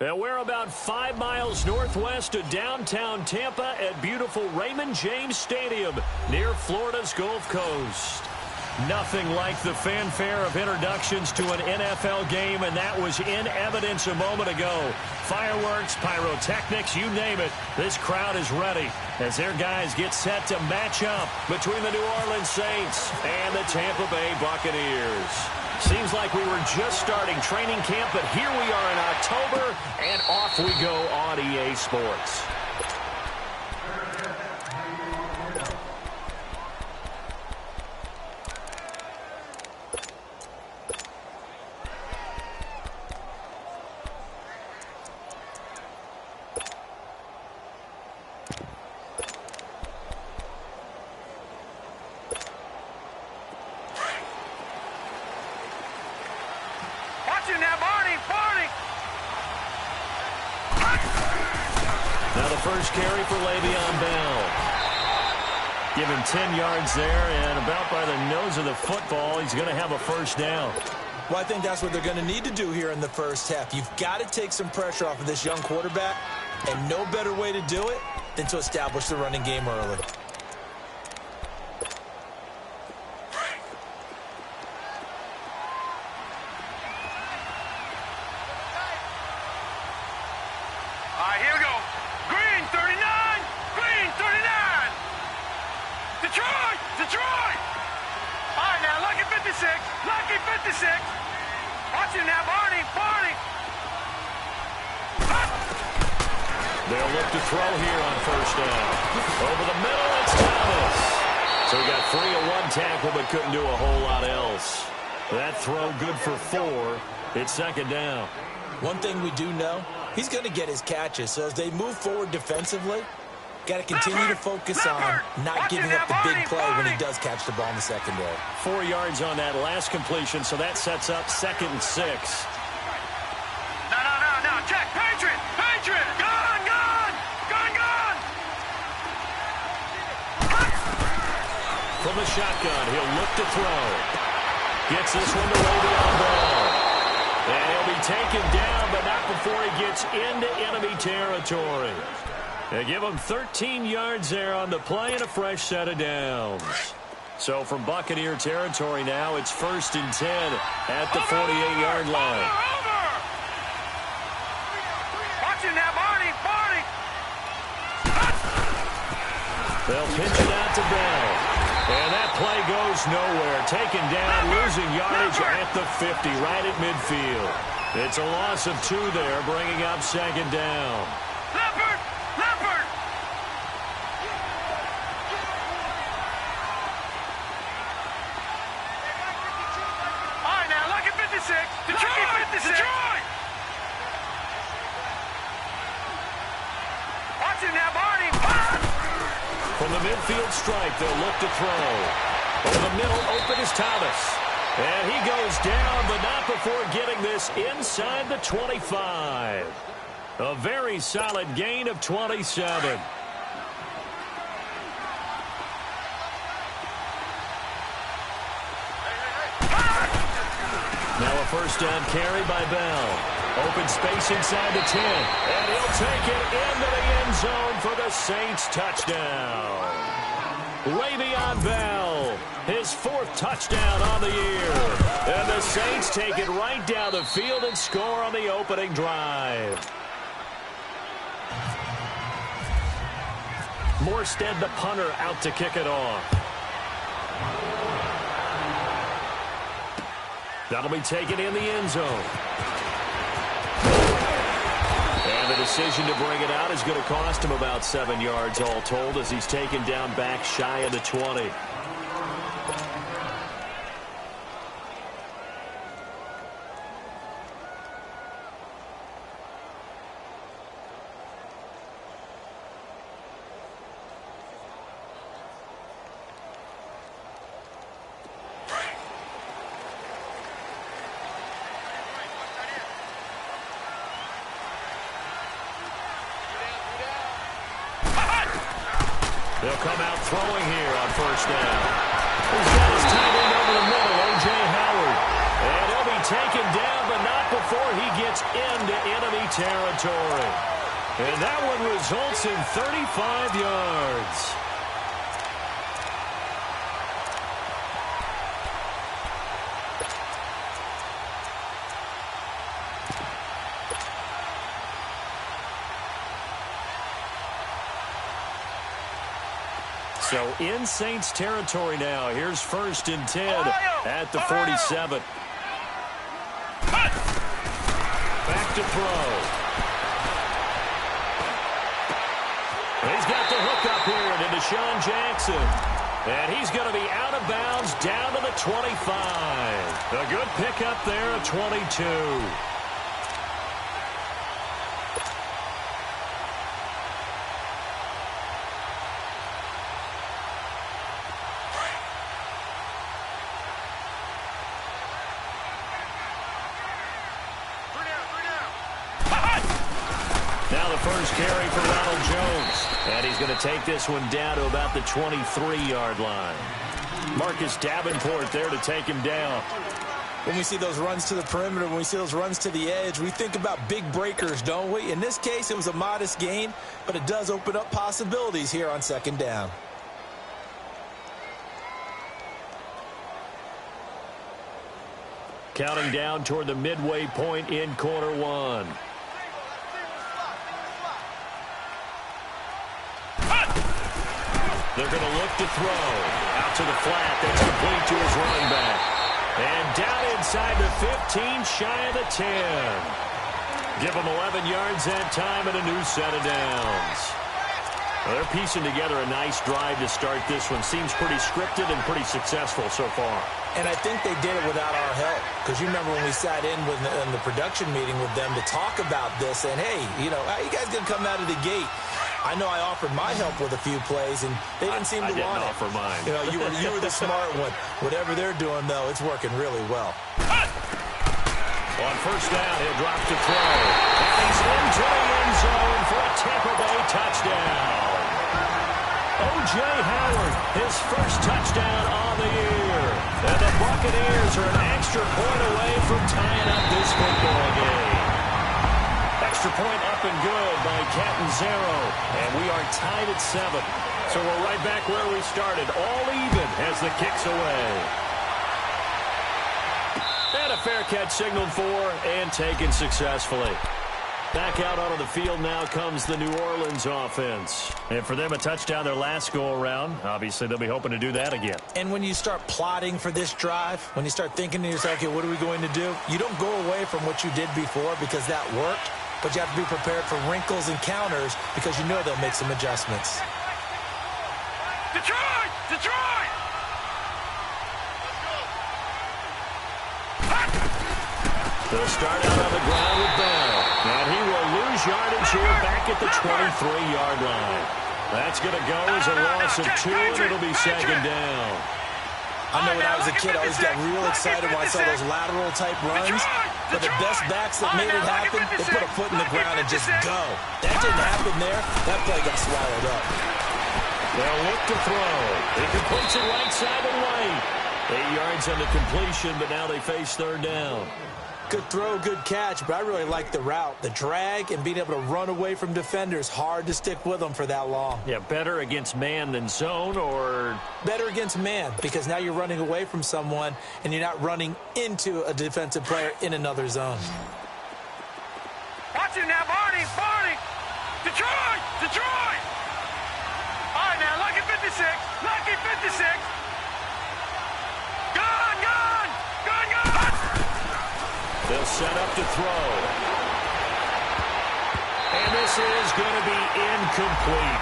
And we're about 5 miles northwest of downtown Tampa at beautiful Raymond James Stadium near Florida's Gulf Coast. Nothing like the fanfare of introductions to an NFL game, and that was in evidence a moment ago. Fireworks, pyrotechnics, you name it. This crowd is ready as their guys get set to match up between the New Orleans Saints and the Tampa Bay Buccaneers. Seems like we were just starting training camp, but here we are in October, and off we go on EA Sports. First carry for Le'Veon Bell. Given 10 yards there, and about by the nose of the football, he's going to have a first down. Well, I think that's what they're going to need to do here in the first half. You've got to take some pressure off of this young quarterback, and no better way to do it than to establish the running game early. They'll look to throw here on first down. Over the middle, it's Thomas. So he got 3 on 1 tackle, but couldn't do a whole lot else. That throw good for 4. It's second down. One thing we do know, he's going to get his catches. So as they move forward defensively, got to continue to focus on not giving up the big play when he does catch the ball in the secondary. 4 yards on that last completion, so that sets up 2nd and 6. No, check, Patriot, gone! From the shotgun, he'll look to throw. Gets this one to Le'Veon Bell. And he'll be taken down, but not before he gets into enemy territory. They give him 13 yards there on the play and a fresh set of downs. So from Buccaneer territory now, it's 1st and 10 at the 48-yard line. Watching that, Barney! They'll pitch it out to Bell. And that play goes nowhere. Taken down, losing yardage at the 50, right at midfield. It's a loss of 2 there, bringing up 2nd down. Leopard! All right, now, look at 56. Detroit! Watching that, Barney! From the midfield stripe, they'll look to throw. Over the middle, open is Thomas. And he goes down, but not before getting this inside the 25. A very solid gain of 27. Now a first down carry by Bell. Open space inside the 10. And he'll take it into the end zone for the Saints touchdown. Le'Veon Bell, his 4th touchdown on the year. And the Saints take it right down the field and score on the opening drive. Morstead, the punter, out to kick it off. That'll be taken in the end zone. And the decision to bring it out is going to cost him about 7 yards all told as he's taken down back shy of the 20. They'll come out throwing here on first down. He's got his tight end over the middle, O.J. Howard. And he'll be taken down, but not before he gets into enemy territory. And that one results in 35 yards. So in Saints territory now. Here's 1st and 10 at the 47. Back to throw. He's got the hook up here to Deshaun Jackson. And he's going to be out of bounds down to the 25. A good pickup there at 22. Now the first carry for Ronald Jones. And he's going to take this one down to about the 23-yard line. Marcus Davenport there to take him down. When we see those runs to the perimeter, when we see those runs to the edge, we think about big breakers, don't we? In this case, it was a modest gain, but it does open up possibilities here on 2nd down. Counting down toward the midway point in quarter 1. They're going to look to throw. Out to the flat. That's complete to his running back. And down inside the 15, shy of the 10. Give him 11 yards that time and a new set of downs. Well, they're piecing together a nice drive to start this one. Seems pretty scripted and pretty successful so far. And I think they did it without our help. Because you remember when we sat in the production meeting with them to talk about this. And, hey, you know, how you guys going to come out of the gate? I know I offered my help with a few plays, and they didn't seem to want it. I didn't offer mine. You know, you were the smart one. Whatever they're doing, though, it's working really well. On 1st down, he'll drop to throw. And he's into the end zone for a Tampa Bay touchdown. O.J. Howard, his first touchdown on the year. And the Buccaneers are an extra point away from tying up this football game. Extra point up and good by Catanzaro. And we are tied at 7. So we're right back where we started. All even as the kick's away. And a fair catch signaled for and taken successfully. Back out onto the field now comes the New Orleans offense. And for them, a touchdown their last go-around. Obviously, they'll be hoping to do that again. And when you start plotting for this drive, when you start thinking to yourself, okay, what are we going to do? You don't go away from what you did before because that worked. But you have to be prepared for wrinkles and counters because you know they'll make some adjustments. Detroit! Detroit! They'll start out on the ground with Bell. And he will lose yardage here back at the 23-yard line. That's going to go as a loss of 2, and it'll be 2nd down. I know when I was a kid, I always got real excited when I saw those lateral-type runs. But the best backs that made it happen, they put a foot in the ground and just go. That didn't happen there. That play got swallowed up. They'll look to throw. He completes it right side and right. 8 yards on the completion, but now they face 3rd down. Good throw, good catch, but I really like the route. The drag and being able to run away from defenders. Hard to stick with them for that long. Yeah, better against man than zone, or? Better against man, because now you're running away from someone and you're not running into a defensive player in another zone. Watch it now, Barney! Barney! Detroit! Detroit! All right, now, lucky 56. Lucky 56. Gone! Gone! Gone! Gone! They'll set up to throw. And this is going to be incomplete.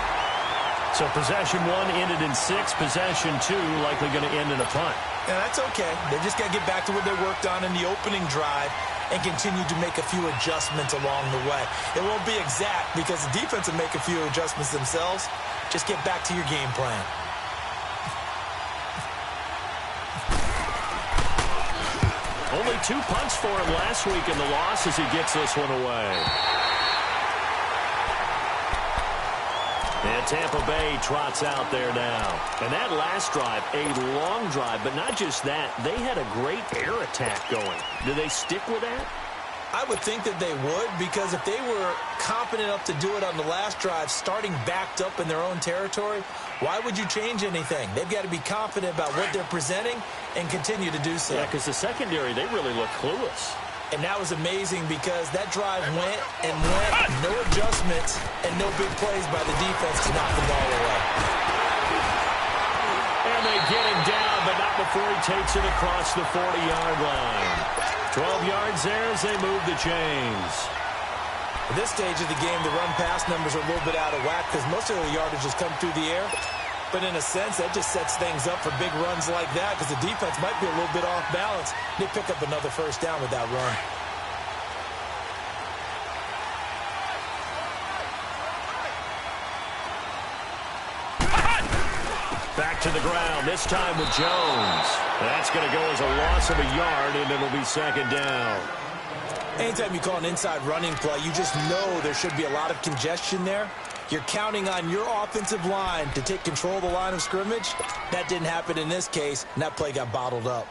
So possession 1 ended in 6. Possession 2 likely going to end in a punt. Yeah, that's okay. They just got to get back to what they worked on in the opening drive and continue to make a few adjustments along the way. It won't be exact because the defense will make a few adjustments themselves. Just get back to your game plan. Only 2 punts for him last week in the loss as he gets this one away. And Tampa Bay trots out there now. And that last drive, a long drive, but not just that. They had a great air attack going. Do they stick with that? I would think that they would, because if they were confident enough to do it on the last drive, starting backed up in their own territory, why would you change anything? They've got to be confident about what they're presenting and continue to do so. Yeah, because the secondary, they really look clueless. And that was amazing because that drive went and went, no adjustments, and no big plays by the defense to knock the ball away. And they get him down, but not before he takes it across the 40-yard line. 12 yards there as they move the chains. At this stage of the game, the run-pass numbers are a little bit out of whack because most of the yardage has come through the air. But in a sense, that just sets things up for big runs like that because the defense might be a little bit off balance. They pick up another first down with that run. Back to the ground, this time with Jones. That's going to go as a loss of a yard, and it'll be second down. Anytime you call an inside running play, you just know there should be a lot of congestion there. You're counting on your offensive line to take control of the line of scrimmage. That didn't happen in this case, and that play got bottled up.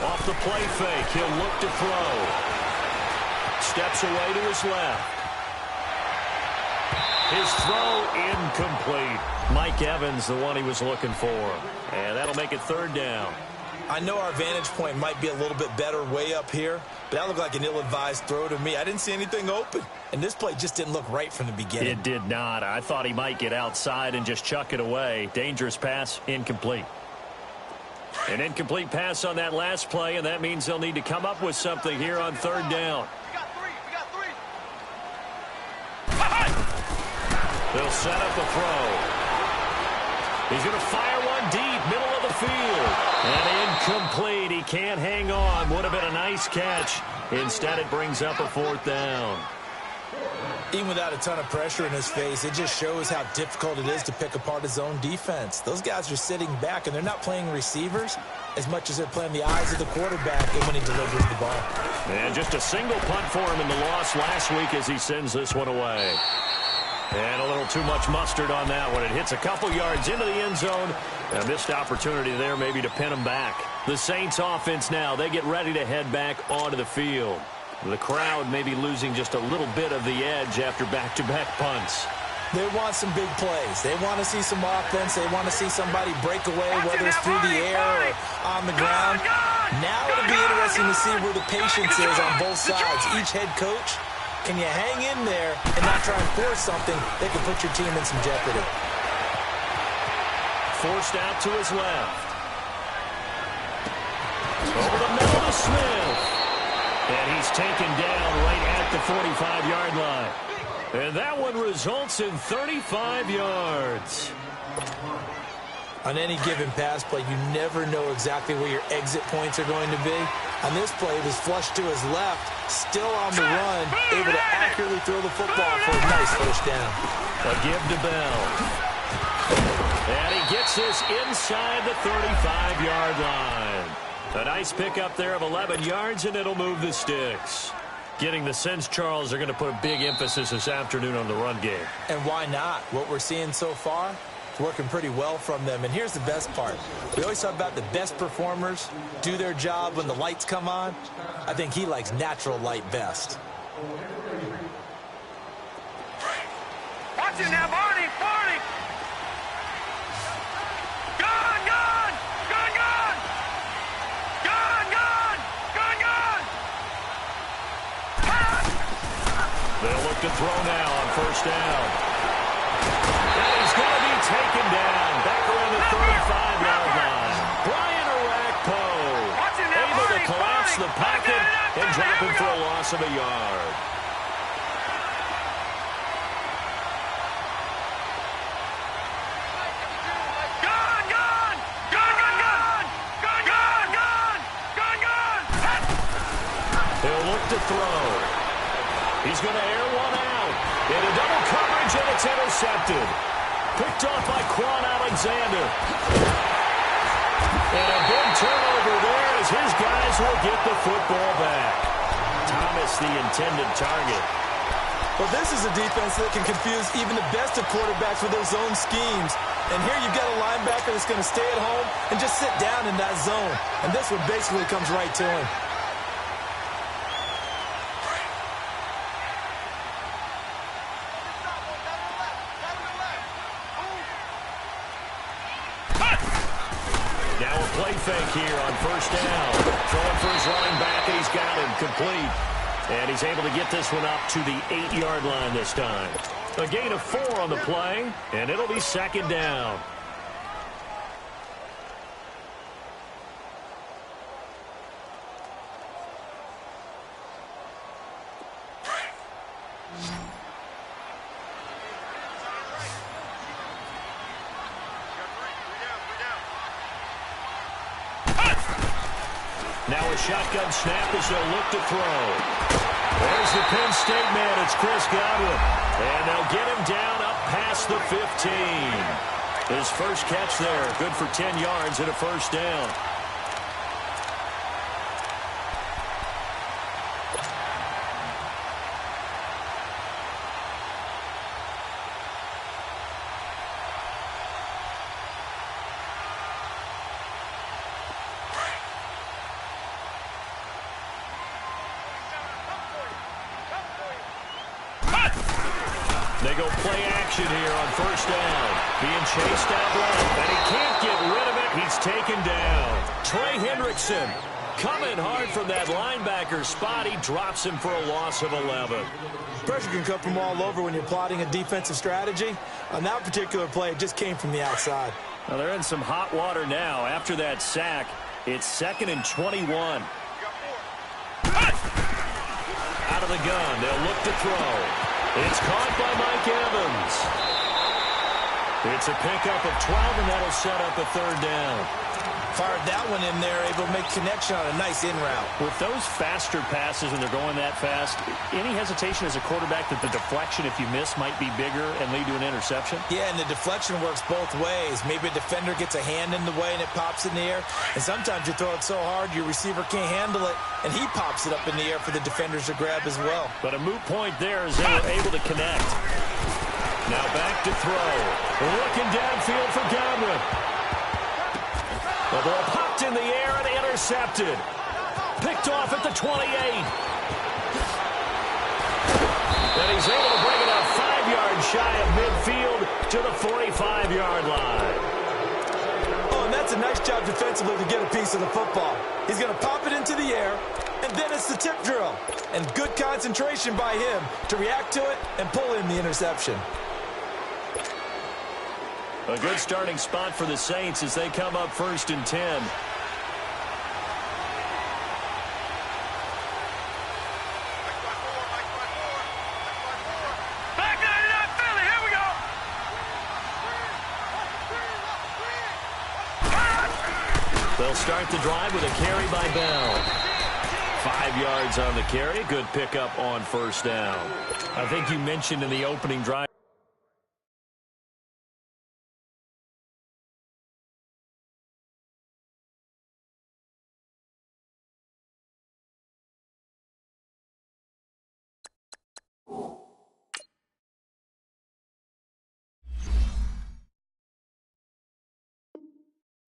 Off the play fake, he'll look to throw. Steps away to his left. His throw incomplete. Mike Evans, the one he was looking for. And that'll make it third down. I know our vantage point might be a little bit better way up here, but that looked like an ill-advised throw to me. I didn't see anything open, and this play just didn't look right from the beginning. It did not. I thought he might get outside and just chuck it away. Dangerous pass, incomplete. An incomplete pass on that last play, and that means they'll need to come up with something here on third down. They'll set up a throw. He's going to fire one deep, middle of the field. And incomplete. He can't hang on. Would have been a nice catch. Instead, it brings up a fourth down. Even without a ton of pressure in his face, it just shows how difficult it is to pick apart his own defense. Those guys are sitting back, and they're not playing receivers as much as they're playing the eyes of the quarterback and when he delivers the ball. And just a single punt for him in the loss last week as he sends this one away. And a little too much mustard on that one. It hits a couple yards into the end zone. A missed opportunity there maybe to pin him back. The Saints offense now, they get ready to head back onto the field. The crowd may be losing just a little bit of the edge after back-to-back punts. They want some big plays. They want to see some offense. They want to see somebody break away, whether it's through the air or on the ground. Now it'll be interesting to see where the patience is on both sides. Each head coach, can you hang in there and not try and force something that can put your team in some jeopardy? Forced out to his left. Over the middle to Smith. And he's taken down right at the 45-yard line. And that one results in 35 yards. On any given pass play, you never know exactly where your exit points are going to be. On this play, it was flushed to his left, still on the run, able to accurately throw the football for a nice first down. A give to Bell. And he gets this inside the 35-yard line. A nice pickup there of 11 yards, and it'll move the sticks. Getting the sense, Charles, they're going to put a big emphasis this afternoon on the run game. And why not? What we're seeing so far, it's working pretty well from them. And here's the best part. We always talk about the best performers do their job when the lights come on. I think he likes natural light best. Watch it now, Barney! Barney! Gone! Gone! Gone! Gone! Gone! Gone! Gone! Gone! They'll look to throw now on first down. And he's going to be taken down back around the 35-yard line. Brian Orakpo able to collapse the pocket and drop him for a loss of a yard. Gone! Gone! Gone! Gone! Gone! Gone! Gone! Gone! Gone! He'll look to throw. He's going to air one out. Into double coverage, and it's intercepted. Picked off by Quan Alexander. And a big turnover there as his guys will get the football back. Thomas, the intended target. Well, this is a defense that can confuse even the best of quarterbacks with their zone schemes. And here you've got a linebacker that's going to stay at home and just sit down in that zone. And this one basically comes right to him. Now a play fake here on first down. Throwing for his running back, and he's got him complete. And he's able to get this one up to the 8-yard line this time. A gain of 4 on the play, and it'll be second down. Now a shotgun snap as they'll look to throw. There's the Penn State man. It's Chris Godwin. And they'll get him down up past the 15. His first catch there. Good for 10 yards and a first down. They go play action here on first down. Being chased out left, and he can't get rid of it. He's taken down. Trey Hendrickson coming hard from that linebacker spot. He drops him for a loss of 11. Pressure can come from all over when you're plotting a defensive strategy. On that particular play, it just came from the outside. Well, they're in some hot water now. After that sack, it's 2nd and 21. Out of the gun, they'll look to throw. It's caught by Mike Evans. It's a pickup of 12, and that'll set up a third down. Fired that one in there, able to make connection on a nice in route. With those faster passes when they're going that fast, any hesitation as a quarterback that the deflection, if you miss, might be bigger and lead to an interception? Yeah, and the deflection works both ways. Maybe a defender gets a hand in the way and it pops in the air. And sometimes you throw it so hard your receiver can't handle it, and he pops it up in the air for the defenders to grab as well. But a moot point there as they were able to connect. Now back to throw. Looking downfield for Godwin. The ball popped in the air and intercepted. Picked off at the 28. And he's able to bring it up 5 yards shy of midfield to the 45-yard line. Oh, and that's a nice job defensively to get a piece of the football. He's going to pop it into the air, and then it's the tip drill. And good concentration by him to react to it and pull in the interception. A good starting spot for the Saints as they come up 1st and 10. Back 99 Philly, here we go. They'll start the drive with a carry by Bell. 5 yards on the carry. Good pickup on first down. I think you mentioned in the opening drive.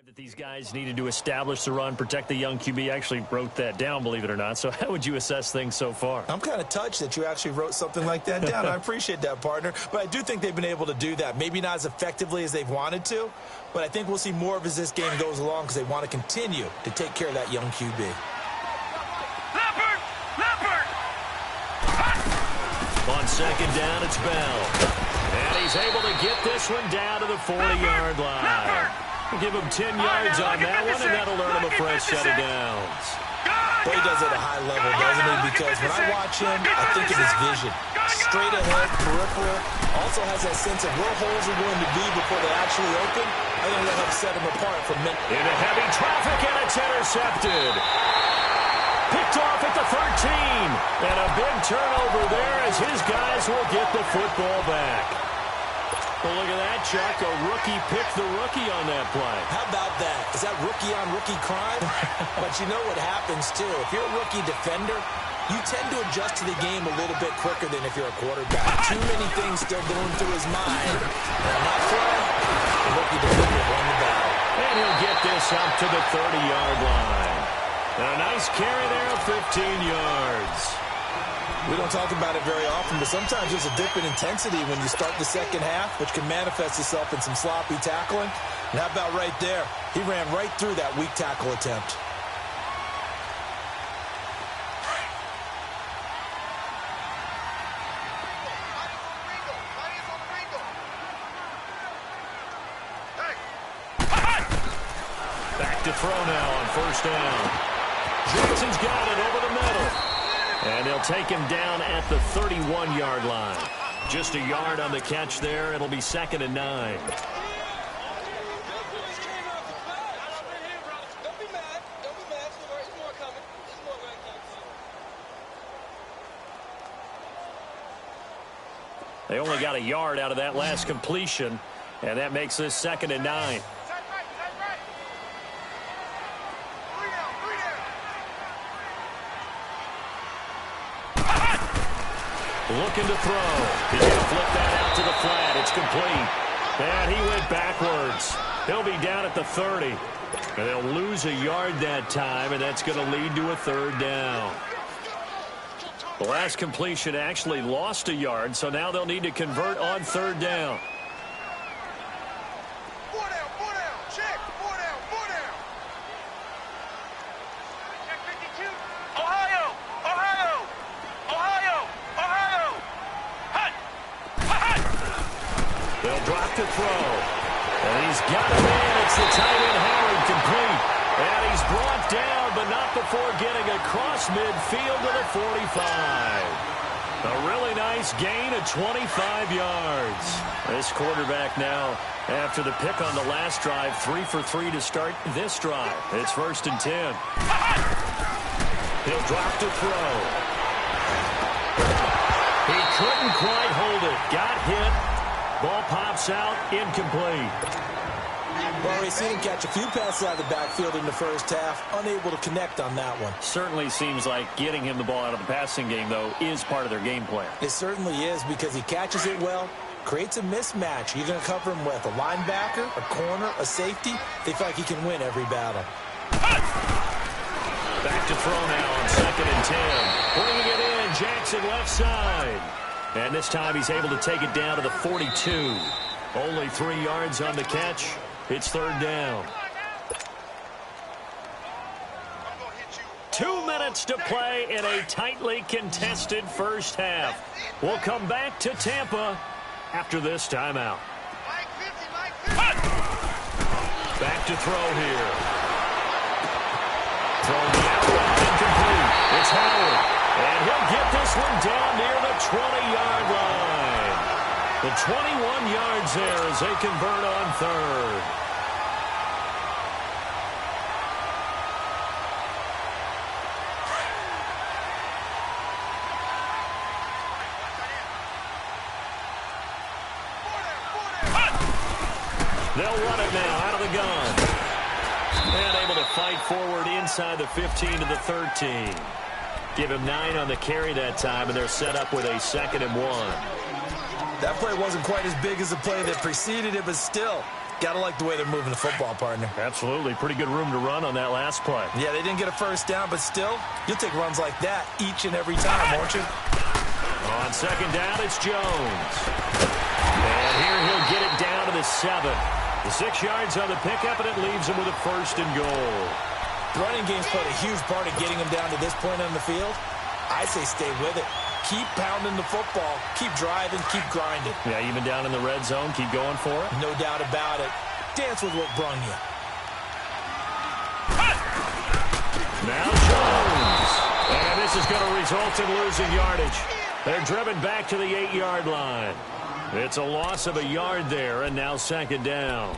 That these guys needed to establish the run, protect the young QB. I actually wrote that down, believe it or not. So how would you assess things so far? I'm kind of touched that you actually wrote something like that down. I appreciate that, partner. But I do think they've been able to do that. Maybe not as effectively as they've wanted to, but I think we'll see more of as this game goes along because they want to continue to take care of that young QB. Leopard! On second down, it's Bell. And he's able to get this one down to the 40-yard line. We'll give him 10 yards on that one, and that'll earn him a fresh set of downs. Well, he does it at a high level, doesn't he? Because when I watch him, I think of his vision. Straight ahead, peripheral. Also has that sense of where holes are going to be before they actually open. I think that helps set him apart from men. Into heavy traffic, and it's intercepted. Picked off at the 13. And a big turnover there as his guys will get the football back. Well, look at that, Chuck. A rookie picked the rookie on that play. How about that? Is that rookie-on-rookie crime? But you know what happens, too. If you're a rookie defender, you tend to adjust to the game a little bit quicker than if you're a quarterback. Too many things still going through his mind. And on that play, the rookie defender won the battle. And he'll get this up to the 30-yard line. And a nice carry there of 15 yards. We don't talk about it very often, but sometimes there's a dip in intensity when you start the second half, which can manifest itself in some sloppy tackling. And how about right there? He ran right through that weak tackle attempt. Back to throw now on first down. Johnson's got it over the middle. And they'll take him down at the 31-yard line. Just a yard on the catch there. It'll be 2nd and 9. They only got a yard out of that last completion, and that makes this 2nd and 9. Looking to throw. He's going to flip that out to the flat. It's complete. And he went backwards. He'll be down at the 30. And they'll lose a yard that time, and that's going to lead to a 3rd down. The last completion actually lost a yard, so now they'll need to convert on 3rd down. To throw. And he's got it in. It's the tight end Howard, complete. And he's brought down, but not before getting across midfield to the 45. A really nice gain of 25 yards. This quarterback now, after the pick on the last drive, 3 for 3 to start this drive. It's 1st and 10. He'll drop to throw. He couldn't quite hold it. Got hit. Ball pops out, incomplete. Well, we've seen him catch a few passes out of the backfield in the first half, unable to connect on that one. Certainly seems like getting him the ball out of the passing game, though, is part of their game plan. It certainly is, because he catches it well, creates a mismatch. You're going to cover him with a linebacker, a corner, a safety. They feel like he can win every battle. Back to throw now on 2nd and 10. Bringing it in, Jackson left side. And this time he's able to take it down to the 42. Only 3 yards on the catch. It's 3rd down. 2 minutes to play in a tightly contested first half. We'll come back to Tampa after this timeout. Back to throw here. Thrown out, incomplete. It's Howard. And he'll get this one down near the 20-yard line. The 21 yards there as they convert on 3rd. They'll run it now out of the gun. And able to fight forward inside the 15 to the 13. Give him 9 on the carry that time, and they're set up with a 2nd and 1. That play wasn't quite as big as the play that preceded it, but still, got to like the way they're moving the football, partner. Absolutely. Pretty good room to run on that last play. Yeah, they didn't get a first down, but still, you'll take runs like that each and every time, won't you? On 2nd down, it's Jones. And here he'll get it down to the 7. The 6 yards on the pickup, and it leaves him with a 1st and goal. Running game's played a huge part of getting him down to this point on the field. I say stay with it. Keep pounding the football. Keep driving. Keep grinding. Yeah, even down in the red zone, keep going for it. No doubt about it. Dance with what brung you. Now Jones. And this is going to result in losing yardage. They're driven back to the 8-yard line. It's a loss of a yard there, and now 2nd down.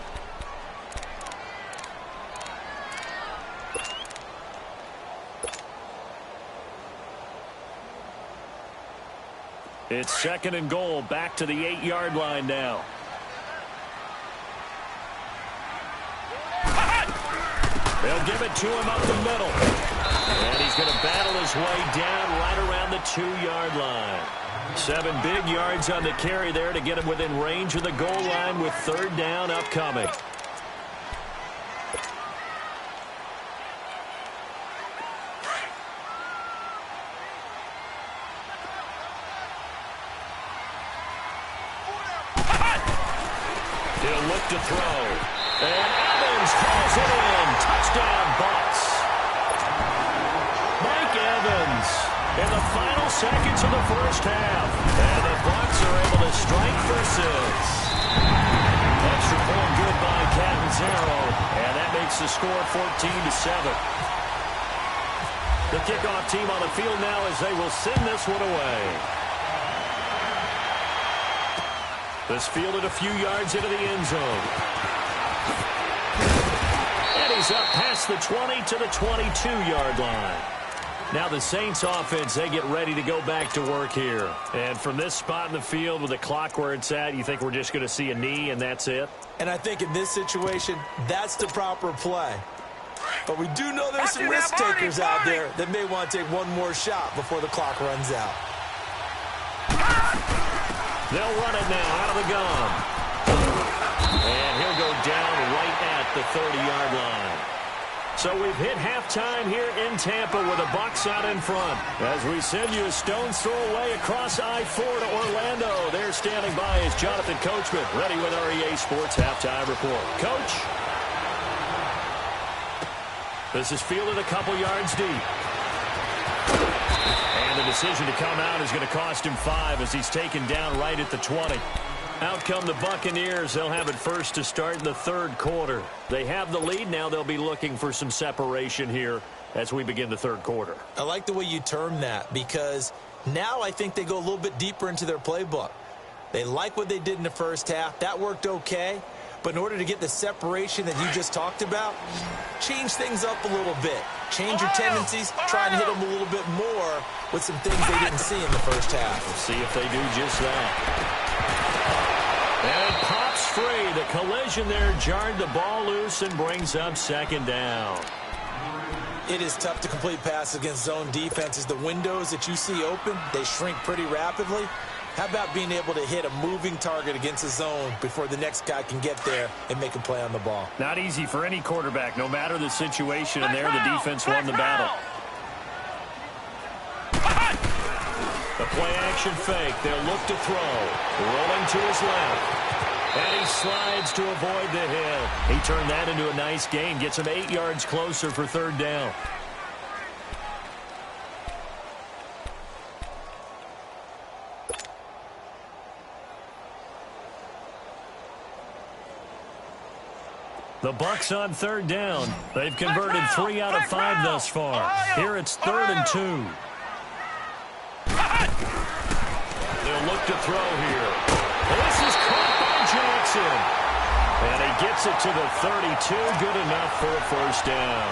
It's 2nd and goal, back to the 8-yard line now. They'll give it to him up the middle. And he's going to battle his way down right around the 2-yard line. 7 big yards on the carry there to get him within range of the goal line with 3rd down upcoming. He'll look to throw. And Evans calls it in. Touchdown, Bucs. Mike Evans in the final seconds of the first half. And the Bucs are able to strike for 6. Extra point good by Catanzaro. And that makes the score 14-7. The kickoff team on the field now as they will send this one away. This fielded a few yards into the end zone. And he's up past the 20 to the 22-yard line. Now the Saints offense, they get ready to go back to work here. And from this spot in the field with the clock where it's at, you think we're just going to see a knee and that's it? And I think in this situation, that's the proper play. But we do know there's some risk takers out there that may want to take one more shot before the clock runs out. They'll run it now out of the gun. And he'll go down right at the 30-yard line. So we've hit halftime here in Tampa with the Bucs out in front. As we send you a stone's throw away across I-4 to Orlando. There standing by is Jonathan Coachman, ready with our EA Sports Halftime Report. Coach? This is fielded a couple yards deep. And the decision to come out is going to cost him 5 as he's taken down right at the 20. Out come the Buccaneers. They'll have it first to start in the 3rd quarter. They have the lead. Now they'll be looking for some separation here as we begin the 3rd quarter. I like the way you term that because now I think they go a little bit deeper into their playbook. They like what they did in the first half. That worked okay. But in order to get the separation that you just talked about, change things up a little bit. Change your tendencies, try and hit them a little bit more with some things they didn't see in the first half. We'll see if they do just that. And it pops free. The collision there jarred the ball loose and brings up 2nd down. It is tough to complete passes against zone defenses. The windows that you see open, they shrink pretty rapidly. How about being able to hit a moving target against a zone before the next guy can get there and make a play on the ball? Not easy for any quarterback, no matter the situation, and there the defense won the battle. The play-action fake. They'll look to throw. Rolling to his left. And he slides to avoid the hit. He turned that into a nice gain. Gets him 8 yards closer for 3rd down. The Bucs on 3rd down. They've converted 3 out of 5 thus far. Here it's 3rd and 2. They'll look to throw here. This is caught by Jackson. And he gets it to the 32. Good enough for a 1st down.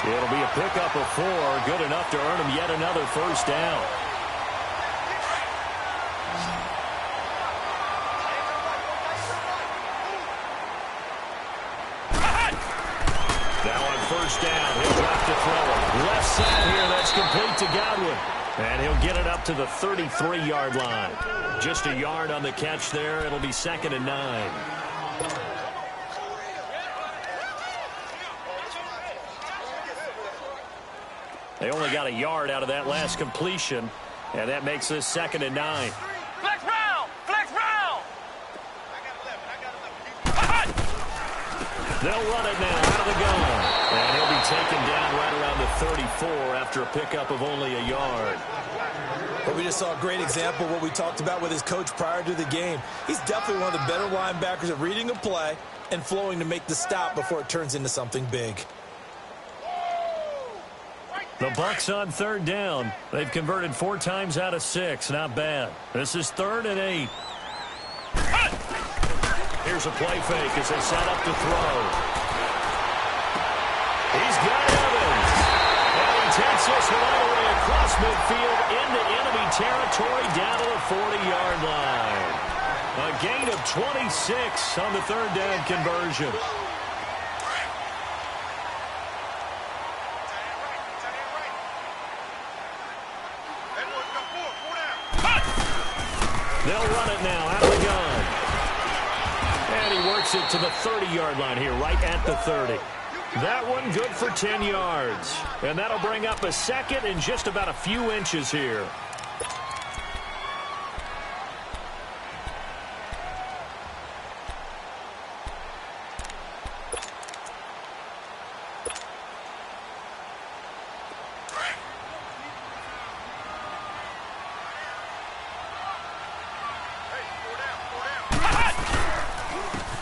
It'll be a pickup of 4. Good enough to earn him yet another 1st down. Now on 1st down, he'll drop to throw. Left side here, that's complete to Godwin. And he'll get it up to the 33-yard line. Just a yard on the catch there. It'll be 2nd and 9. They only got a yard out of that last completion, and that makes this 2nd and 9. Flex round! Flex round! They'll run it now out of the gun. And he'll be taken down right around the 34 after a pickup of only a yard. But we just saw a great example of what we talked about with his coach prior to the game. He's definitely one of the better linebackers at reading a play and flowing to make the stop before it turns into something big. The Bucs on 3rd down. They've converted 4 times out of 6. Not bad. This is 3rd and 8. Here's a play fake as they set up to throw. He's got Evans. And he takes this one all the way across midfield into enemy territory down to the 40-yard line. A gain of 26 on the 3rd down conversion. They'll run it now out of the gun. And he works it to the 30-yard line here, right at the 30. That one good for 10 yards. And that'll bring up a second in just about a few inches here.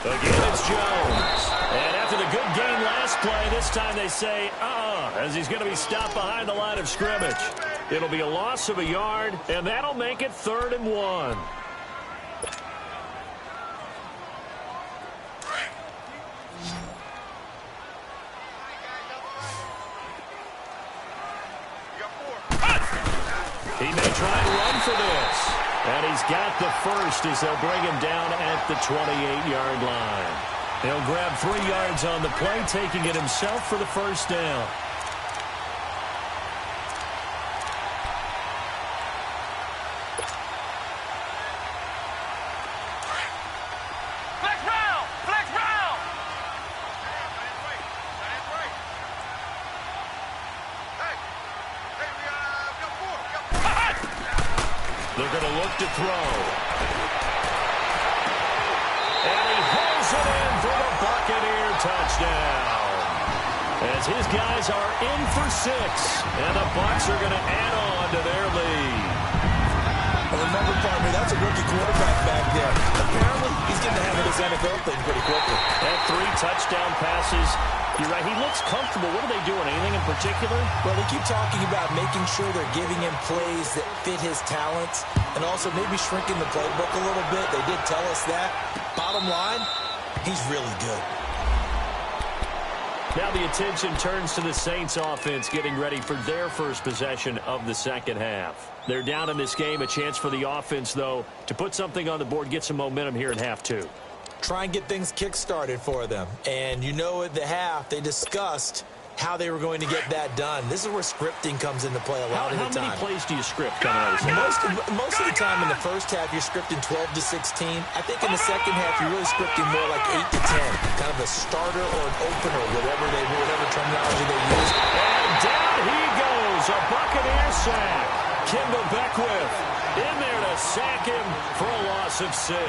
Again, it's Jones. And after the good game last play, this time they say, as he's going to be stopped behind the line of scrimmage. It'll be a loss of a yard, and that'll make it 3rd and 1. He may try and run for this. And he's got the first as they'll bring him down at the 28-yard line. He'll grab 3 yards on the play, taking it himself for the first down. They're going to look to throw. And he holds it in for the Buccaneer touchdown. As his guys are in for 6. And the Bucs are going to add on to their lead. Well, remember, partner, that's a rookie quarterback back there. Apparently, he's getting the hang of this NFL thing pretty quickly. And 3 touchdown passes. You're right, he looks comfortable. What are they doing? Anything in particular? Well, they keep talking about making sure they're giving him plays that fit his talents and also maybe shrinking the playbook a little bit. They did tell us that. Bottom line, he's really good. Now the attention turns to the Saints offense getting ready for their first possession of the second half. They're down in this game. A chance for the offense, though, to put something on the board, get some momentum here in half 2. Try and get things kick-started for them. And you know at the half, they discussed how they were going to get that done. This is where scripting comes into play a lot of the time. How many plays do you script coming out of this? Most of the time in the first half, you're scripting 12 to 16. I think in the second half, you're really scripting more like 8 to 10. Kind of a starter or an opener, whatever terminology they use. And down he goes. A Buccaneer sack. Kendall Beckwith in there to sack him for a loss of 6.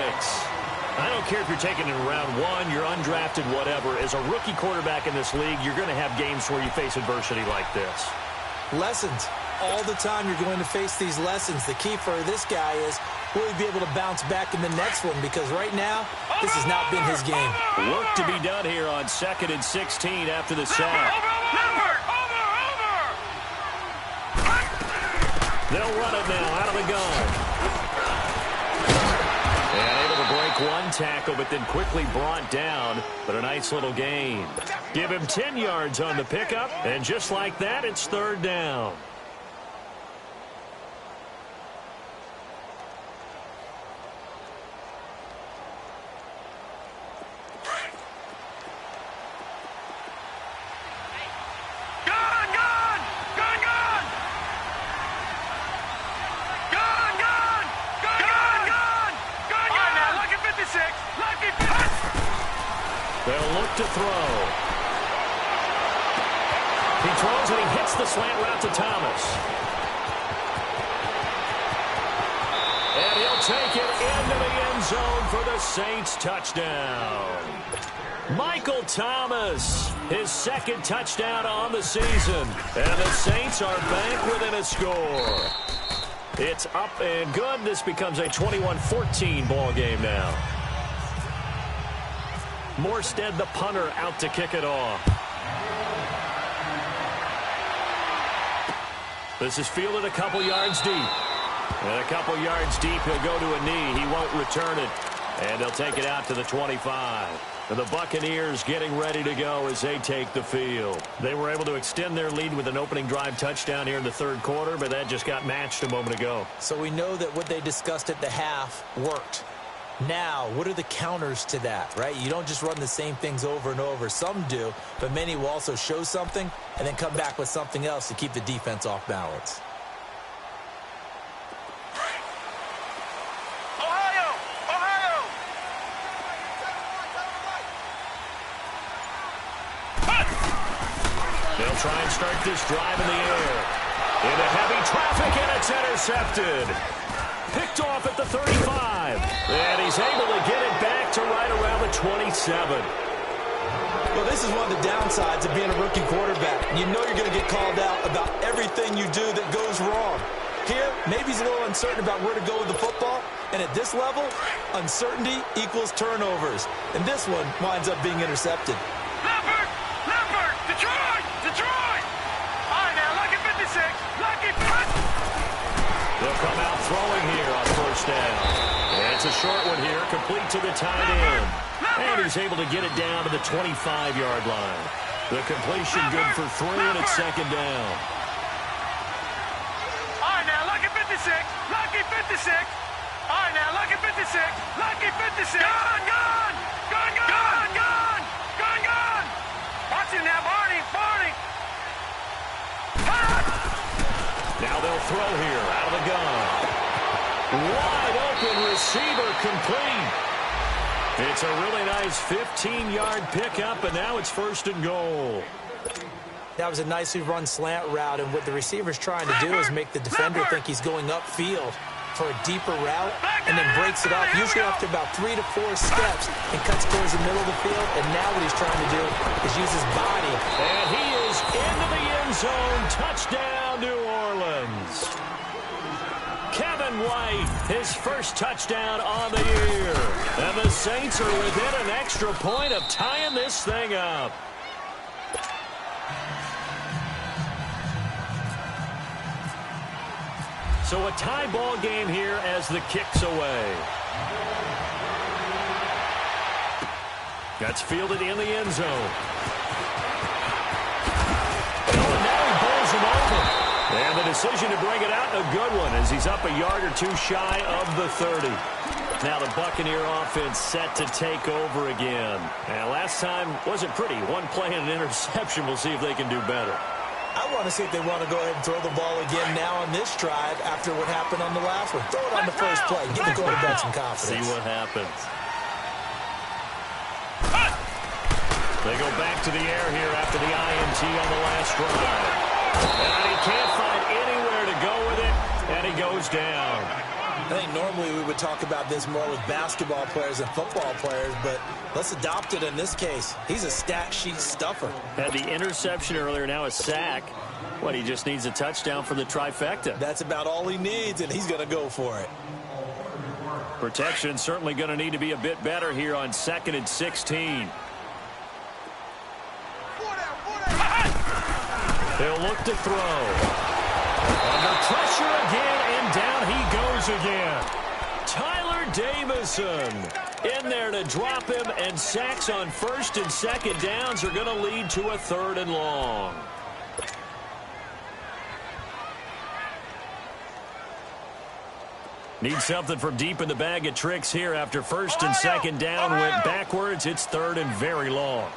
I don't care if you're taking it in round 1, you're undrafted, whatever. As a rookie quarterback in this league, you're going to have games where you face adversity like this. Lessons. All the time you're going to face these lessons. The key for this guy is, will he be able to bounce back in the next one? Because right now, this has not been his game. Work to be done here on 2nd and 16 after the sack. They'll run it now out of the gun. And able to break one tackle, but then quickly brought down. But a nice little gain. Give him 10 yards on the pickup, and just like that, it's 3rd down. They'll look to throw. He throws and he hits the slant route to Thomas. And he'll take it into the end zone for the Saints touchdown. Michael Thomas, his 2nd touchdown on the season. And the Saints are back within a score. It's up and good. This becomes a 21-14 ball game now. Morstead, the punter, out to kick it off. This is fielded a couple yards deep. And a couple yards deep, he'll go to a knee. He won't return it. And he'll take it out to the 25. And the Buccaneers getting ready to go as they take the field. They were able to extend their lead with an opening drive touchdown here in the 3rd quarter, but that just got matched a moment ago. So we know that what they discussed at the half worked. Now, what are the counters to that, right? You don't just run the same things over and over. Some do, but many will also show something and then come back with something else to keep the defense off balance. They'll try and start this drive in the air. Into heavy traffic, and it's intercepted. Picked off at the 35. And he's able to get it back to right around the 27. Well, this is one of the downsides of being a rookie quarterback. You know you're going to get called out about everything you do that goes wrong. Here, maybe he's a little uncertain about where to go with the football. And at this level, uncertainty equals turnovers. And this one winds up being intercepted. Leopard! Leopard! Detroit! Detroit! All right, now, lucky 56. Lucky 50. They'll come out throwing here on first down. And it's a short one here, complete to the tight end. And he's able to get it down to the 25-yard line. The completion good for 3, and it's second down. All right, now, lucky 56. Lucky 56. All right, now, lucky 56. Lucky 56. Gone, gone! Gone, gone! Gone! Gone, gone! Watch him now, Barney! Barney! Now they'll throw here out of the gun. Wide open receiver complete. It's a really nice 15-yard pickup, and now it's first and goal. That was a nicely run slant route, and what the receiver's trying to do is make the defender think he's going upfield for a deeper route, and then breaks it off, usually after about 3 to 4 steps, and cuts towards the middle of the field. And now what he's trying to do is use his body. And he is into the end zone. Touchdown, New Orleans. Kevin White, his first touchdown on the year. And the Saints are within an extra point of tying this thing up. So a tie ball game here as the kick's away. That's fielded in the end zone. Oh, now he bowls him over. And the decision to bring it out, a good one, as he's up a yard or two shy of the 30. Now the Buccaneer offense set to take over again. And last time wasn't pretty. One play and an interception. We'll see if they can do better. I want to see if they want to go ahead and throw the ball again now on this drive after what happened on the last one. Throw it on the first play. Give the quarterback some confidence. See what happens. They go back to the air here after the INT on the last drive. And he can't find anywhere to go with it, and he goes down. I think normally we would talk about this more with basketball players and football players, but let's adopt it in this case. He's a stat sheet stuffer. Had the interception earlier, now a sack. What, he just needs a touchdown for the trifecta. That's about all he needs, and he's going to go for it. Protection certainly going to need to be a bit better here on 2nd and 16. They'll look to throw. Under pressure again, and down he goes again. Tyler Davison in there to drop him, and sacks on 1st and 2nd downs are going to lead to a 3rd and long. Need something from deep in the bag of tricks here after 1st and 2nd down went backwards. It's 3rd and very long.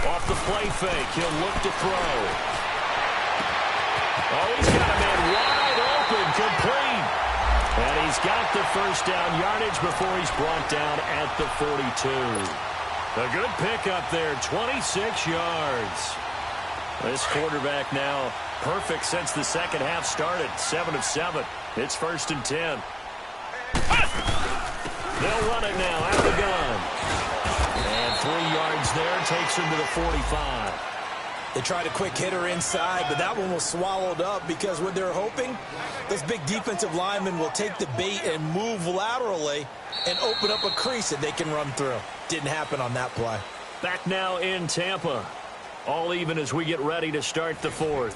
Off the play fake, he'll look to throw. Oh, he's got a man wide open, complete. And he's got the first down yardage before he's brought down at the 42. A good pickup there, 26 yards. This quarterback now perfect since the second half started, 7 of 7. It's 1st and 10. They'll run it now out of the gun. And 3 yards there, takes him to the 45. They tried a quick hitter inside, but that one was swallowed up because what they're hoping, those big defensive linemen will take the bait and move laterally and open up a crease that they can run through. Didn't happen on that play. Back now in Tampa. All even as we get ready to start the 4th.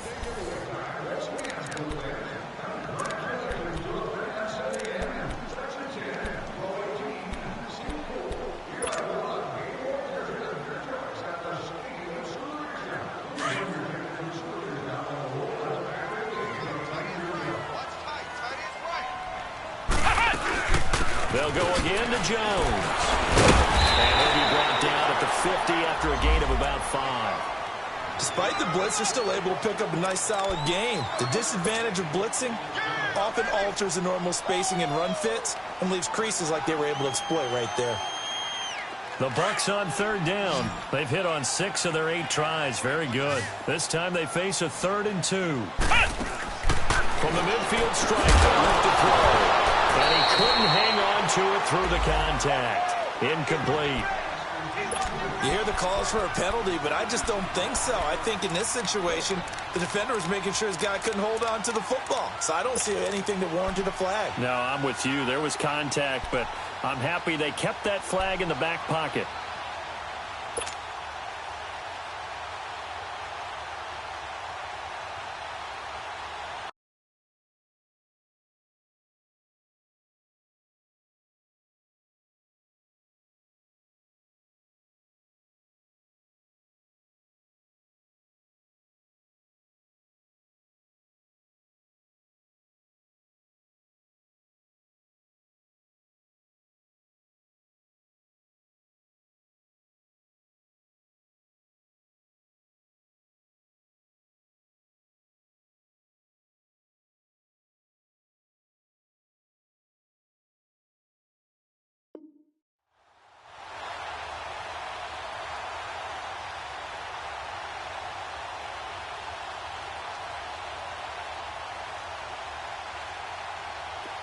They'll go again to Jones. And he'll be brought down at the 50 after a gain of about 5. Despite the blitz, they're still able to pick up a nice, solid game. The disadvantage of blitzing often alters the normal spacing and run fits and leaves creases like they were able to exploit right there. The Bucs on third down. They've hit on 6 of their 8 tries. Very good. This time they face a 3rd and 2. From the midfield stripe, they look to throw. And he couldn't hang on to it through the contact. Incomplete. You hear the calls for a penalty, but I just don't think so. I think in this situation, the defender was making sure his guy couldn't hold on to the football. So I don't see anything that warranted a flag. No, I'm with you. There was contact, but I'm happy they kept that flag in the back pocket.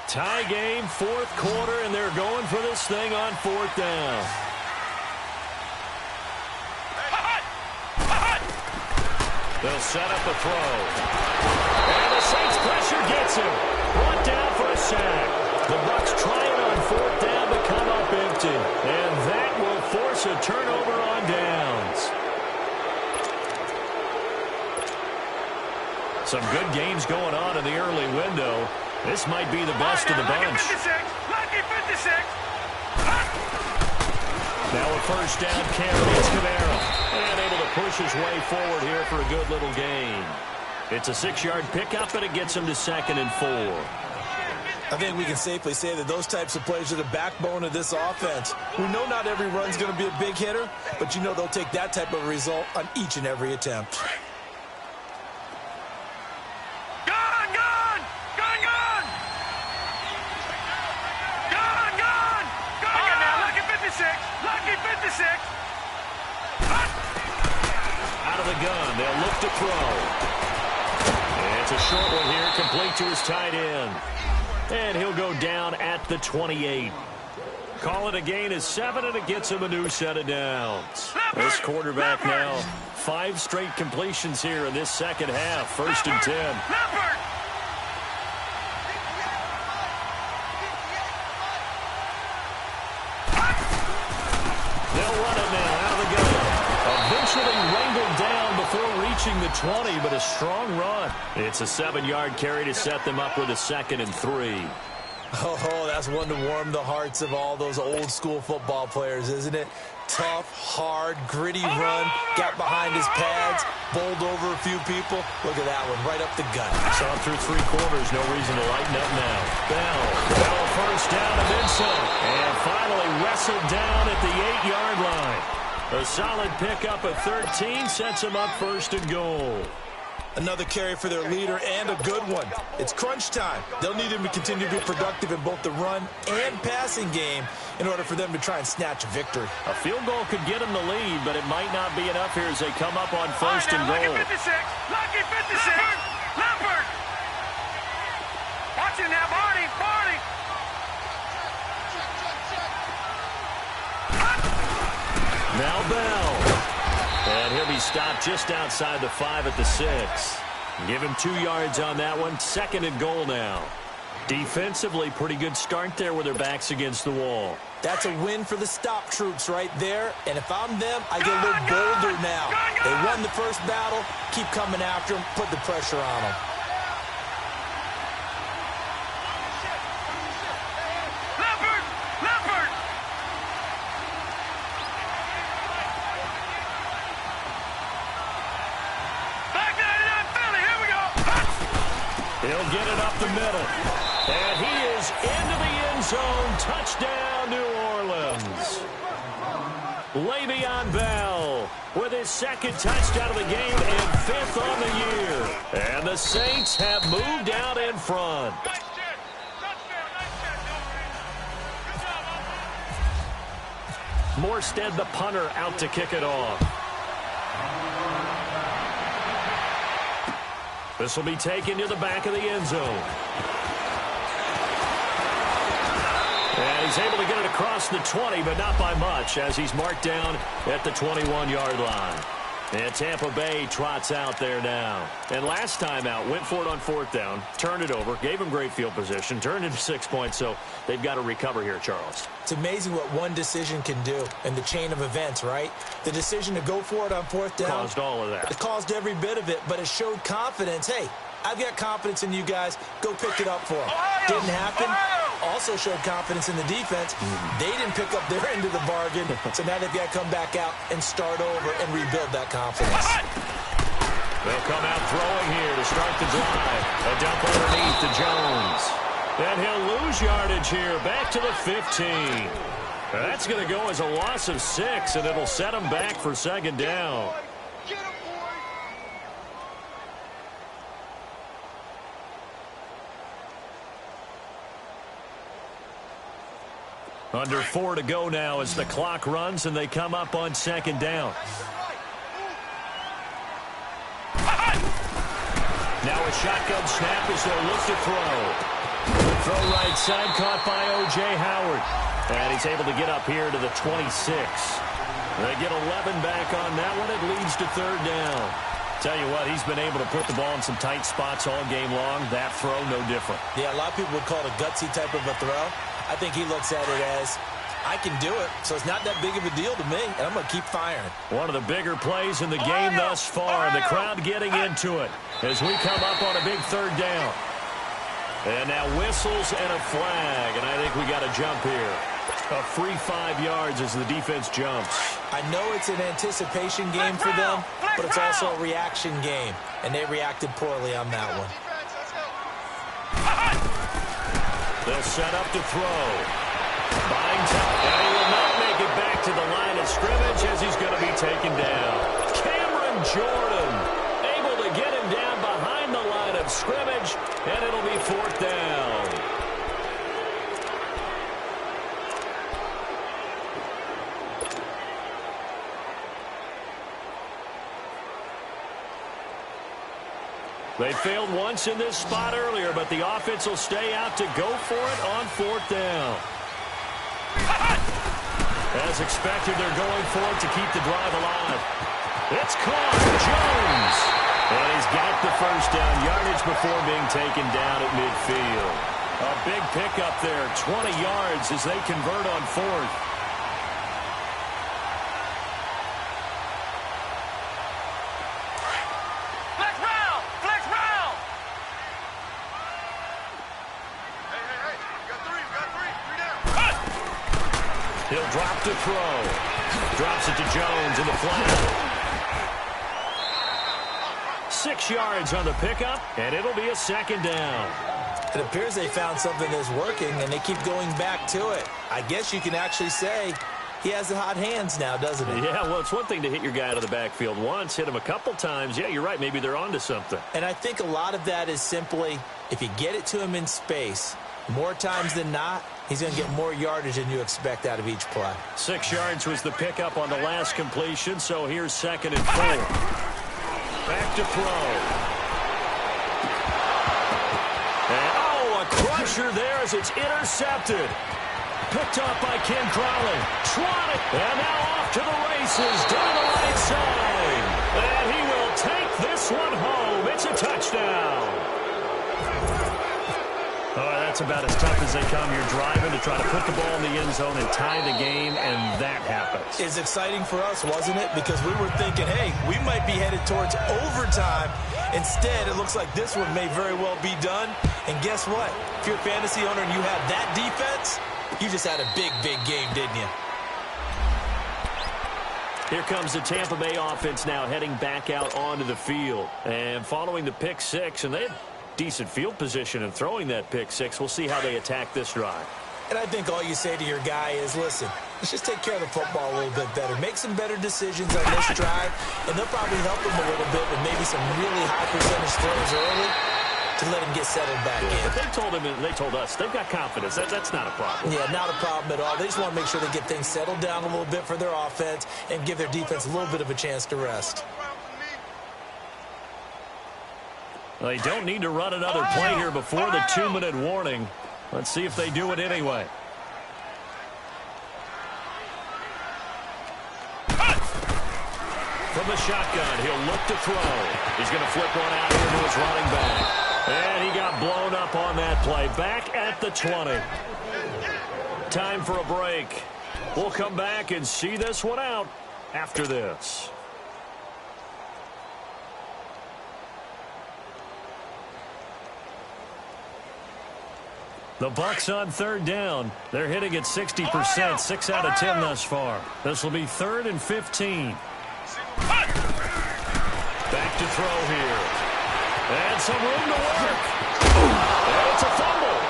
Tie game, 4th quarter, and they're going for this thing on 4th down. They'll set up the throw. And the Saints pressure gets him. Brought down for a sack. The Bucs trying on 4th down but come up empty. And that will force a turnover on downs. Some good games going on in the early window. This might be the best of the bunch. Lucky 56. Now a first down carry. It's Camara. And able to push his way forward here for a good little gain. It's a 6-yard pickup, and it gets him to 2nd and 4. I think we can safely say that those types of plays are the backbone of this offense. We know not every run's going to be a big hitter, but you know they'll take that type of result on each and every attempt. Lucky 56. Out of the gun, they'll look to throw. And it's a short one here, complete to his tight end. And he'll go down at the 28. Call it a gain of 7, and it gets him a new set of downs. This quarterback now, 5 straight completions here in this second half. 1st and 10. Wrangled down before reaching the 20, but a strong run. It's a 7-yard carry to set them up with a 2nd and 3. Oh, that's one to warm the hearts of all those old-school football players, isn't it? Tough, hard, gritty run, got behind his pads, bowled over a few people. Look at that one, right up the gut. Saw him through 3 quarters, no reason to lighten up now. Bell, first down and then some. And finally wrestled down at the 8-yard line. A solid pickup of 13 sets him up 1st and goal. Another carry for their leader and a good one. It's crunch time. They'll need him to continue to be productive in both the run and passing game in order for them to try and snatch a victory. A field goal could get them the lead, but it might not be enough here as they come up on 1st and goal. Lucky 56. Lucky 56. Leopard. Watch it now, Barney. Barney. Now Bell. And he'll be stopped just outside the 5 at the 6. Give him 2 yards on that one. 2nd and goal now. Defensively, pretty good start there with their backs against the wall. That's a win for the stop troops right there. And if I'm them, I get a little bolder now. They won the first battle. Keep coming after them. Put the pressure on them. He'll get it up the middle. And he is into the end zone. Touchdown, New Orleans. Le'Veon Bell with his 2nd touchdown of the game and 5th on the year. And the Saints have moved out in front. Morstead, the punter, out to kick it off. This will be taken to the back of the end zone. And he's able to get it across the 20, but not by much, as he's marked down at the 21-yard line. And Tampa Bay trots out there now. And last time out, went for it on 4th down, turned it over, gave him great field position, turned into 6 points, so they've got to recover here, Charles. It's amazing what one decision can do in the chain of events, right? The decision to go for it on 4th down. Caused all of that. It caused every bit of it, but it showed confidence. Hey, I've got confidence in you guys. Go pick it up for them. Didn't happen. Also showed confidence in the defense. They didn't pick up their end of the bargain, so now they've got to come back out and start over and rebuild that confidence. They'll come out throwing here to start the drive. A dump underneath to Jones. And he'll lose yardage here, back to the 15. That's going to go as a loss of 6, and it'll set him back for 2nd down. Under 4 to go now as the clock runs and they come up on 2nd down. Now a shotgun snap as they'll look to throw. Throw right side caught by O.J. Howard. And he's able to get up here to the 26. They get 11 back on that one. It leads to 3rd down. Tell you what, he's been able to put the ball in some tight spots all game long. That throw, no different. Yeah, a lot of people would call it a gutsy type of a throw. I think he looks at it as, I can do it, so it's not that big of a deal to me, and I'm going to keep firing. One of the bigger plays in the game thus far, and the crowd getting into it as we come up on a big 3rd down. And now whistles and a flag, and I think we got a jump here. A free 5 yards as the defense jumps. I know it's an anticipation game for them, but it's also a reaction game, and they reacted poorly on that one. They'll set up to throw. Buying time, and he will not make it back to the line of scrimmage as he's going to be taken down. Cameron Jordan able to get him down behind the line of scrimmage, and it'll be 4th down. They failed once in this spot earlier, but the offense will stay out to go for it on 4th down. As expected, they're going for it to keep the drive alive. It's caught. Jones. And he's got the 1st down yardage before being taken down at midfield. A big pickup there, 20 yards as they convert on 4th. He'll drop to throw. Drops it to Jones in the flat. 6 yards on the pickup, and it'll be a 2nd down. It appears they found something that's working, and they keep going back to it. I guess you can actually say he has the hot hands now, doesn't he? Yeah, well, it's one thing to hit your guy out of the backfield once, hit him a couple times. Yeah, you're right. Maybe they're onto something. And I think a lot of that is simply if you get it to him in space, more times than not, he's going to get more yardage than you expect out of each play. 6 yards was the pickup on the last completion, so here's 2nd and 4. Back to throw. And, a crusher there as it's intercepted. Picked up by Ken Crowley. Trotted. And now off to the races down the right side. And he will take this one home. It's a touchdown. That's about as tough as they come. You're driving to try to put the ball in the end zone and tie the game, and that happens. It's exciting for us, wasn't it? Because we were thinking, hey, we might be headed towards overtime. Instead, it looks like this one may very well be done. And guess what? If you're a fantasy owner and you have that defense, you just had a big, big game, didn't you? Here comes the Tampa Bay offense now heading back out onto the field. And following the pick 6, and they had decent field position and throwing that pick 6. We'll see how they attack this drive. And I think all you say to your guy is, listen, let's just take care of the football a little bit better. Make some better decisions on this drive, and they'll probably help him a little bit with maybe some really high percentage throws early to let him get settled back in. But they told us they've got confidence. That's not a problem. Yeah, not a problem at all. They just want to make sure they get things settled down a little bit for their offense and give their defense a little bit of a chance to rest. They don't need to run another play here before the 2-minute warning. Let's see if they do it anyway. From the shotgun, he'll look to throw. He's going to flip one out here to his running back. And he got blown up on that play. Back at the 20. Time for a break. We'll come back and see this one out after this. The Bucs on 3rd down. They're hitting at 60%, 6 out of 10 thus far. This will be 3rd and 15. Back to throw here. And some room to work. And it's a fumble.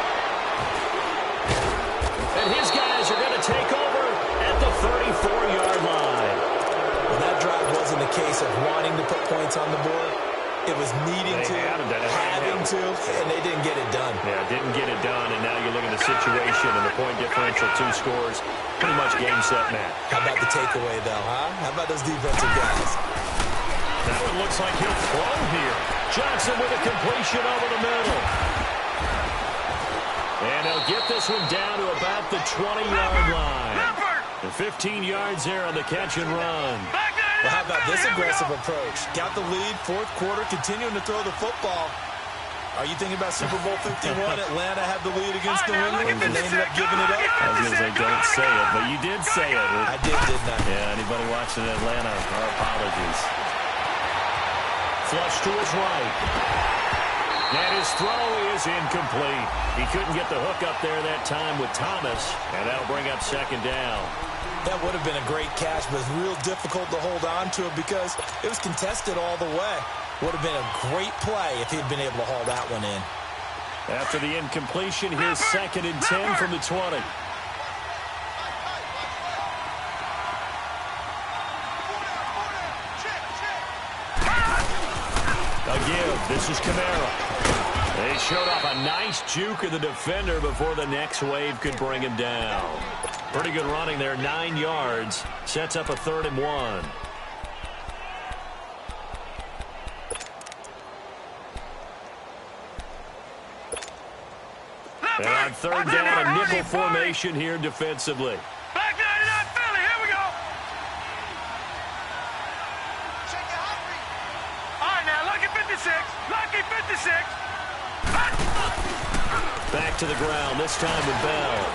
And his guys are going to take over at the 34-yard line. Well, that drive wasn't a case of wanting to put points on the board. It was needing to, having to, and they didn't get it done. Yeah, didn't get it done, and now you look at the situation and the point differential, 2 scores, pretty much game, set, match. How about the takeaway, though, huh? How about those defensive guys? That one looks like he'll throw here. Johnson with a completion over the middle. And he'll get this one down to about the 20-yard line. And 15 yards there on the catch and run. Well, how about this aggressive approach? Got the lead, 4th quarter, continuing to throw the football. Are you thinking about Super Bowl 51? Atlanta had the lead against New England, and they ended up giving it up? I was going to say, don't say it, but you did say it. I did, didn't I? Yeah, anybody watching Atlanta, our apologies. Flush to his right. And his throw is incomplete. He couldn't get the hook up there that time with Thomas, and that'll bring up 2nd down. That would have been a great catch, but it was real difficult to hold on to it because it was contested all the way. Would have been a great play if he'd been able to haul that one in. After the incompletion, here's 2nd and 10 from the 20. Again, this is Kamara. They showed off a nice juke of the defender before the next wave could bring him down. Pretty good running there, 9 yards. Sets up a 3rd and 1. And on 3rd down, a nickel formation here defensively. Back 99 Philly, here we go. All right, now, lucky 56. Lucky 56. Back to the ground, this time with Bell.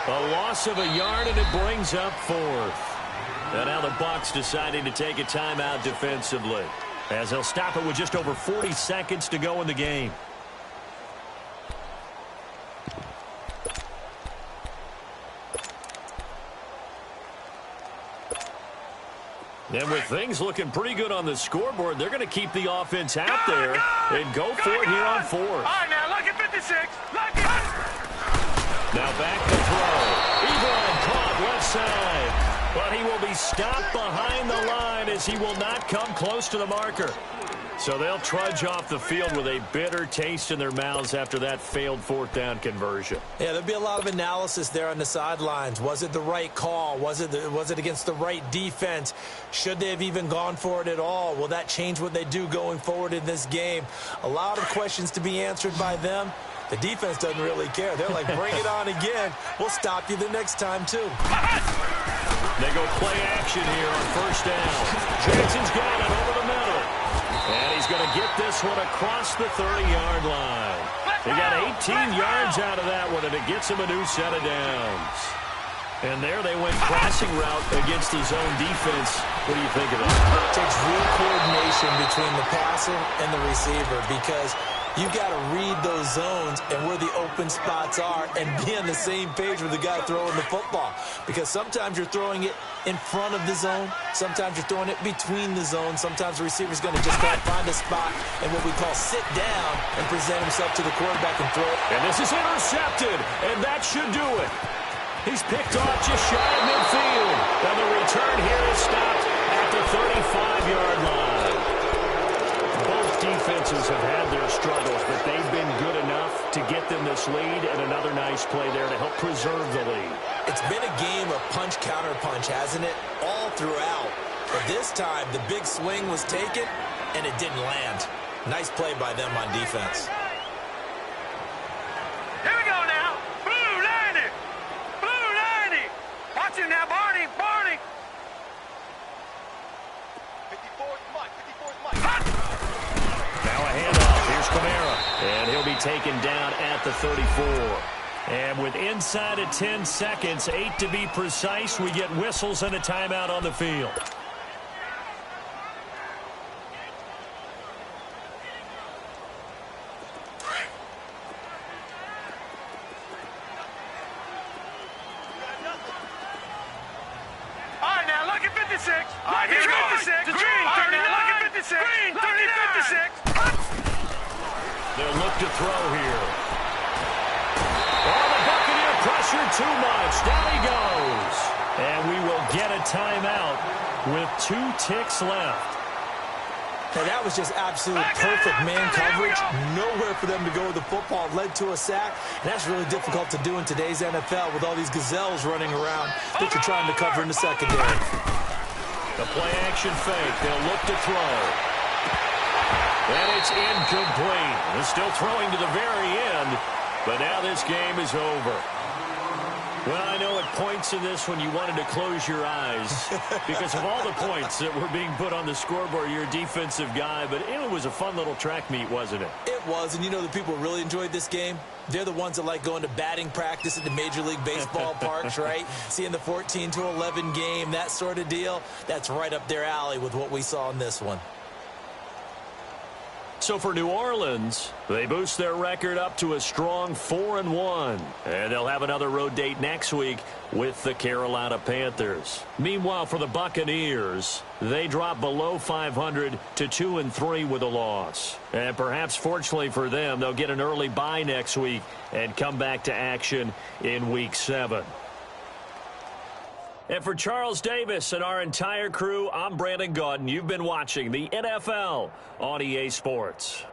A loss of a yard, and it brings up 4th. And now the Bucs deciding to take a timeout defensively, as they'll stop it with just over 40 seconds to go in the game. And with things looking pretty good on the scoreboard, they're going to keep the offense out there and go for it here on 4th. All right, now, lucky 56. Lucky. Now back to throw. Ebron caught left side. But he will be stopped behind the line as he will not come close to the marker. So they'll trudge off the field with a bitter taste in their mouths after that failed 4th down conversion. Yeah, there'll be a lot of analysis there on the sidelines. Was it the right call? Was it against the right defense? Should they have even gone for it at all? Will that change what they do going forward in this game? A lot of questions to be answered by them. The defense doesn't really care. They're like, bring it on again. We'll stop you the next time, too. They go play action here on 1st down. Jackson's got it over the middle. And he's going to get this one across the 30-yard line. He got 18 yards out of that one, and it gets him a new set of downs. And there they went crossing route against his own defense. What do you think of that? It takes real coordination between the passer and the receiver because you got to read those zones and where the open spots are and be on the same page with the guy throwing the football. Because sometimes you're throwing it in front of the zone. Sometimes you're throwing it between the zones. Sometimes the receiver's going to just find a spot and what we call sit down and present himself to the quarterback and throw it. And this is intercepted, and that should do it. He's picked off just shy of midfield. And the return here is stopped at the 35-yard line. Both defenses have had their 6 lead, and another nice play there to help preserve the lead. It's been a game of punch-counter-punch, hasn't it? All throughout. But this time, the big swing was taken, and it didn't land. Nice play by them on defense. Here we go now. Blue 90. Blue 90. Watch him now, Barney. Barney. 54's Mike. 54's Mike. Now a handoff. Here's Kamara. And he'll be taken down at the 34. And with inside of 10 seconds, 8 to be precise, we get whistles and a timeout on the field. All right, now look at 56. All right, here we go. 56. Green, 39. Look at 56. Green, 30, 56. They'll look to throw here. Oh, the Buccaneer pressure too much. Down he goes. And we will get a timeout with 2 ticks left. Now, that was just absolute perfect man coverage. Nowhere for them to go with the football. Led to a sack. And that's really difficult to do in today's NFL with all these gazelles running around that you're trying to cover in the secondary. The play-action fake. They'll look to throw. And it's incomplete. They're still throwing to the very end. But now this game is over. Well, I know at points in this when you wanted to close your eyes because of all the points that were being put on the scoreboard. You're a defensive guy, but it was a fun little track meet, wasn't it? It was, and you know the people really enjoyed this game? They're the ones that like going to batting practice at the Major League Baseball parks, right? Seeing the 14-11 game, that sort of deal. That's right up their alley with what we saw in this one. So for New Orleans, they boost their record up to a strong 4-1. And they'll have another road date next week with the Carolina Panthers. Meanwhile, for the Buccaneers, they drop below 500 to 2-3 with a loss. And perhaps fortunately for them, they'll get an early bye next week and come back to action in Week 7. And for Charles Davis and our entire crew, I'm Brandon Gaudin. You've been watching the NFL on EA Sports.